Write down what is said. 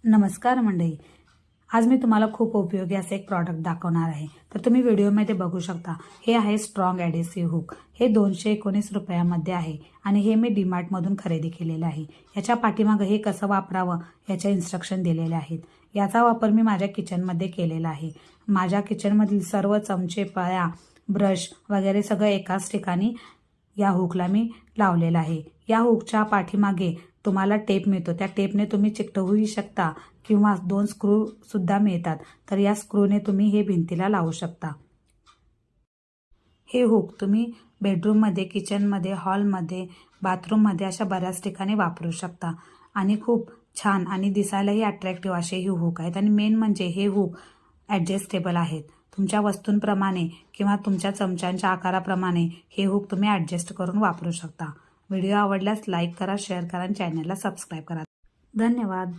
नमस्कार मंडळी, आज मी तुम्हाला खूप उपयोगी असे एक प्रॉडक्ट दाखवणार आहे. तर तुम्ही व्हिडिओमध्ये बघू शकता. हे आहे स्ट्रॉंग ॲडेसिव्ह हुक. हे 219 रुपयामध्ये आहे आणि हे मी डीमार्टमधून खरेदी केलेलं आहे. याच्या पाठीमागं हे कसं वापरावं याच्या इन्स्ट्रक्शन दिलेले आहेत. याचा वापर मी माझ्या किचनमध्ये केलेला आहे. माझ्या किचनमधील सर्व चमचे, पळ्या, ब्रश वगैरे सगळं एकाच ठिकाणी या हुकला मी लावलेला आहे. या हुकच्या पाठीमागे तुम्हाला टेप मिळतो. त्या टेपने तुम्ही चिकटवूही शकता किंवा 2 स्क्रू सुद्धा मिळतात. तर या स्क्रूने तुम्ही हे भिंतीला लावू शकता. हे हुक तुम्ही बेडरूममध्ये, किचनमध्ये, हॉलमध्ये, बाथरूममध्ये अशा बऱ्याच ठिकाणी वापरू शकता आणि खूप छान आणि दिसायलाही अट्रॅक्टिव्ह असे हे हुक आहेत. आणि मेन म्हणजे हे हुक ॲडजस्टेबल आहेत. तुमच्या वस्तूंप्रमाणे किंवा तुमच्या चमच्यांच्या आकाराप्रमाणे हे हुक तुम्ही ॲडजस्ट करून वापरू शकता. व्हिडिओ आवडल्यास लाईक करा, शेअर करा आणि चॅनलला सबस्क्राईब करा. धन्यवाद.